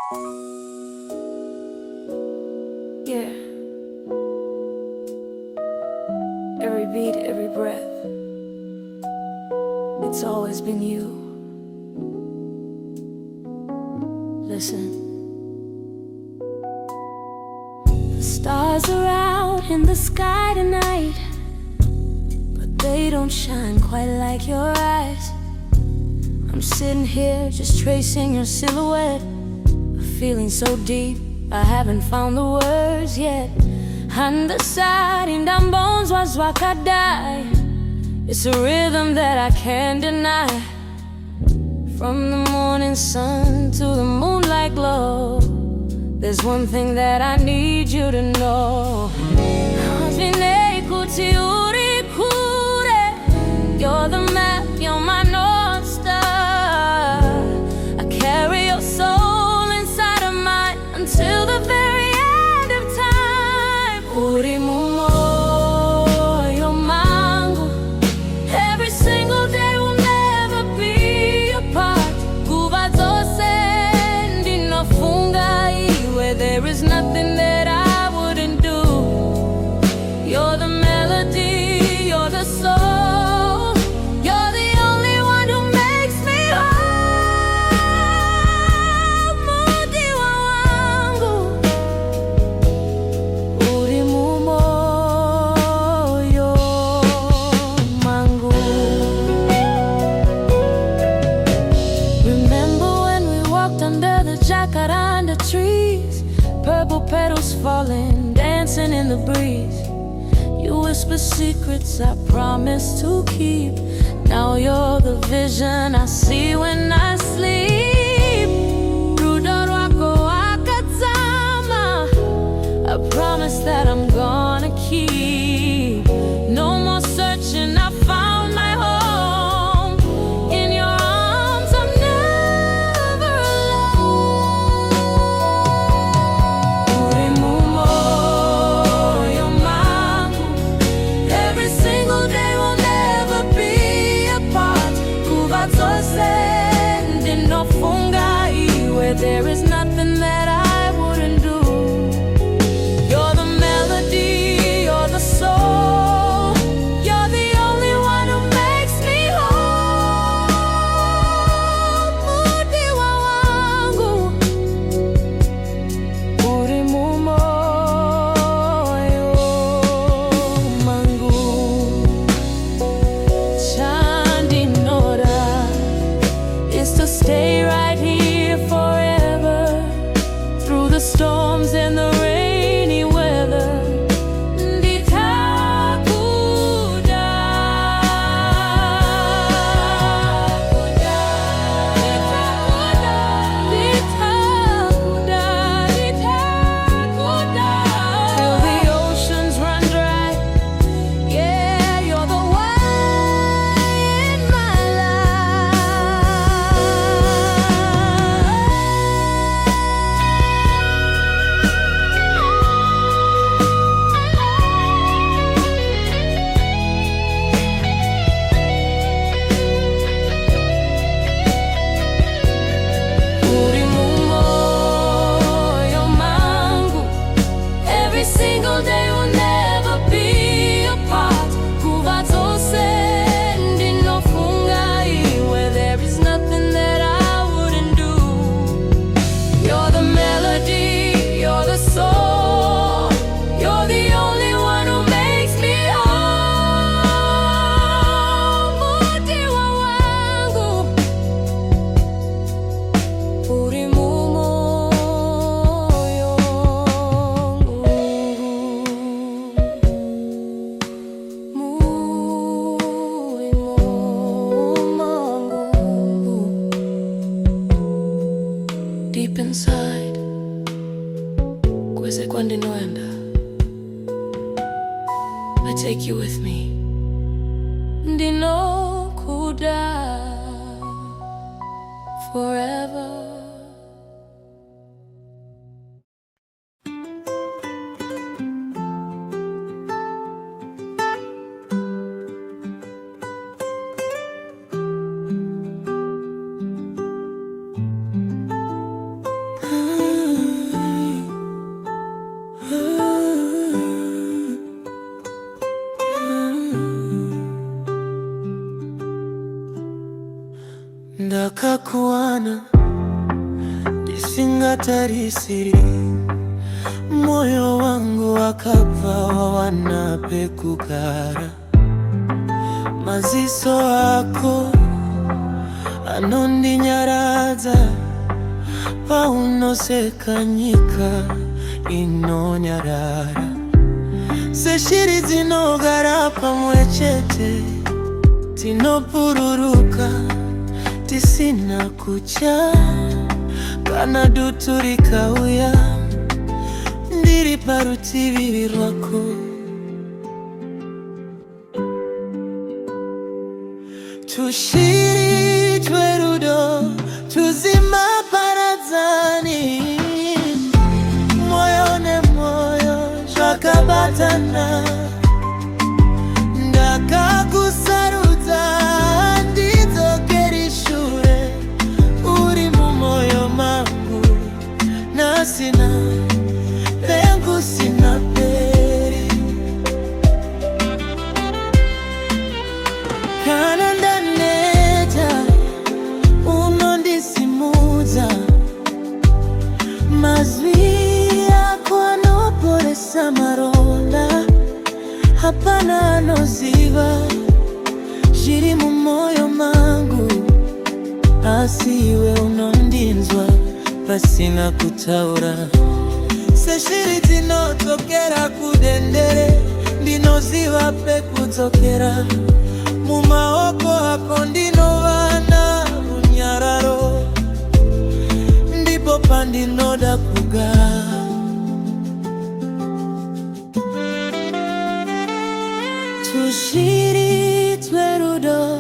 Yeah. Every beat, every breath, it's always been you. Listen. The stars are out in the sky tonight, but they don't shine quite like your eyes. I'm sitting here just tracing your silhouette, a feeling so deep I haven't found the words yet. Undecided down bones was wakadai. It's a rhythm that I can't deny. From the morning sun to the moonlight glow, there's one thing that I need you to know. You're the map, you're my North Star. I carry your soul inside of mine until the very end of time. Urimumoyo Mangu. Every single day will never be apart. Kuva zose ndinofunga iwe. There is nothing that I wouldn't do. You're the melody, you're the soul. Trees, purple petals falling, dancing in the breeze. You whisper secrets I promise to keep. Now you're the vision I see when I sleep. I promise that I'm gonna keep. No more searching, I found my home. In your arms I'm never alone. Urimumoyo Mangu. Every single day will never be apart. Kuva zose ndinofunga iwe. There is nothing that I wouldn't do. You're the melody, you're the soul. You're the only one who makes me whole. Mudiwa wangu. Urimumoyo Mangu. Chandinora is to stay right here forever, through the storms and the rainy weather. Till the oceans run dry. Yeah, you're the one in my life. Urimumoyo Mangu. Every single day will never be apart. Kuva zose ndinofunga iwe. There is nothing that I wouldn't do. You're the melody, you're the soul. You're the only one who makes me whole. Mudiwa wangu. Urimumoyo Mangu. Deep inside, kweze kwandinoenda, I take you with me. Ndinokuda forever. twakakuwana tisingatarisiri, moyo wangu wakabva wanape kugara. Maziso ako anondinyaradza paunoseka nyika inonyarara. Seshiri dzinogara pamwe chete, tinopururuka tisina kucha. Kana dutu rikauya ndiri parutivi rwako. Twushiri twerudo tuzima paradzani, moyo nemoyo zvakabatana. Ndakakusarudza ndidzokeri shure, Urimumoyo Mangu nasina pengu sina peri. Kana ndaneta unondisimudza, mazwi ako anoporesa maronda. Hapana anoziva zviri mumoyo mangu, asi iwe unondinzwa pasina kutaura. Seshiri dzinotokera kudendere, ndinoziva pekudzokera. Mumaoko ako ndinovana runyararo, ndipo pandinoda kugara. Twushiri twerudo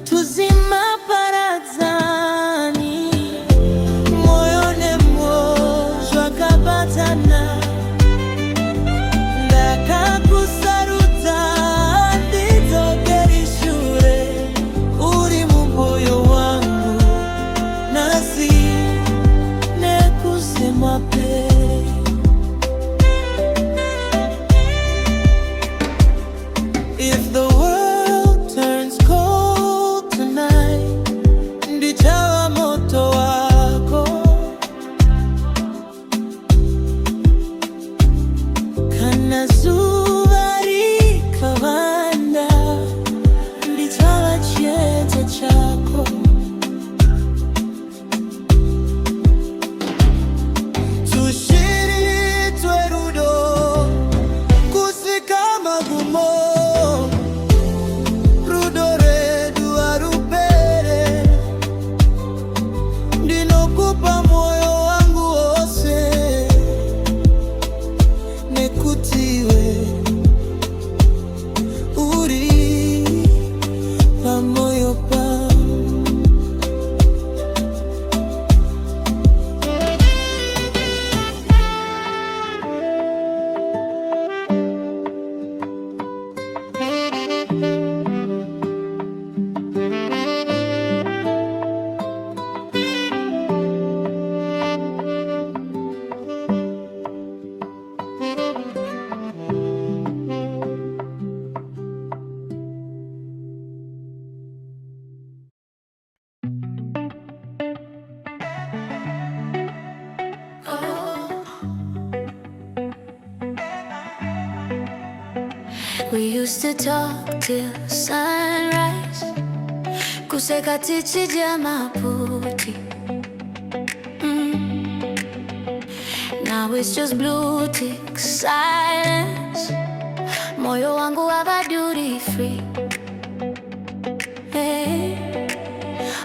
tuzima paradzani, moyo nemoyo zvakabatana. Ndakakusarudza ndidzokeri shure, Urimumoyo wangu nasi nekusemwa peri. If the world turns cold tonight, ndichawa moto wako. Kana zuva rikavanda, ndichawa chete chako. Twushiri twerudo kusika magumo, rudo redu arupere. Ndinokupa moyo wangu wose, nekutiwe uri pamoyo pangu. We used to talk till sunrise, kuseka tichidya maputi. Now it's just blue tick silence, moyo wangu hava duty free. Hey.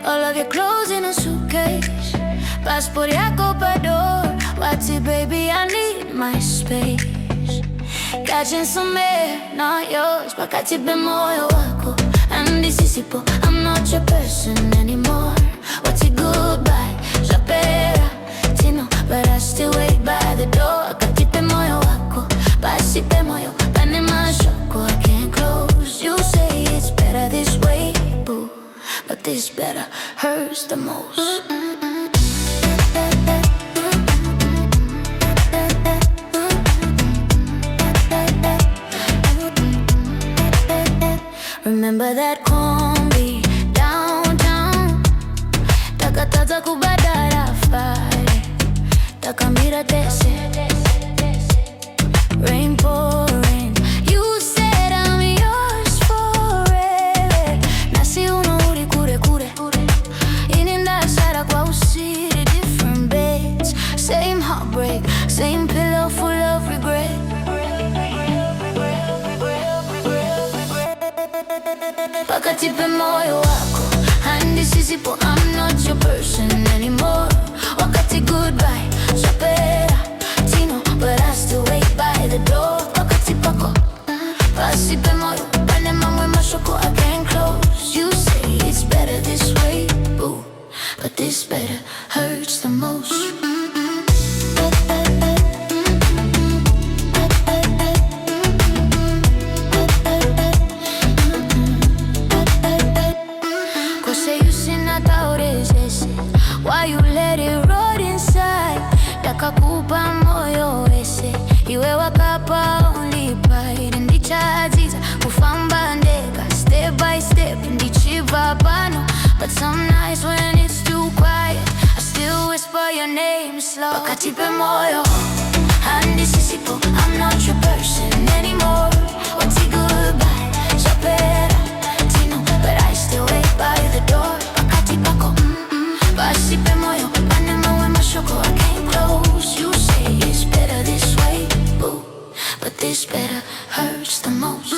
All of your clothes in a suitcase, passport yako pa door. Wati baby, I need my space. Catching some air, not yours. Pakati Pemoyo wako andisisipo, I'm not your person anymore. What's it goodbye? Japera, Tino, but I still wait by the door. Pakati Pemoyo wako, Pasi Pemoyo, Panema Shoko, I can't close. You say it's better this way, boo, but this better hurts the most. Remember that combi downtown, Nakataza kubadala fare takamira tese. Rain pouring, you said I'm yours forever. Nasi uno uri kure kure, ininda shara kwa usiri. Different beds, same heartbreak, same pillow full of regret. Pakati Pemoyo wako handi sisipo, I'm not your person anymore. Wakati goodbye, chapera tino, but I still wait by the door. Pakati pako, Pakati Pemoyo, bane mamwe mashoko I can't close. You say it's better this way, boo, but this better hurts the most. Why you let it rot inside? Takakupa moyo ese, iwe wakapa only pride. Ndichaziza kufamba ndeka, step by step ndichiva pano. But some nights when it's too quiet, I still whisper your name slow. Pakati Pemoyo handi sisipo, I'm not your person anymore. What's it goodbye, chapera tino, but I still wait by the door. Pakati pako, Pakati Pemoyo, bane mamwe mashoko I can't close. You say it's better this way, boo, but this better hurts the most.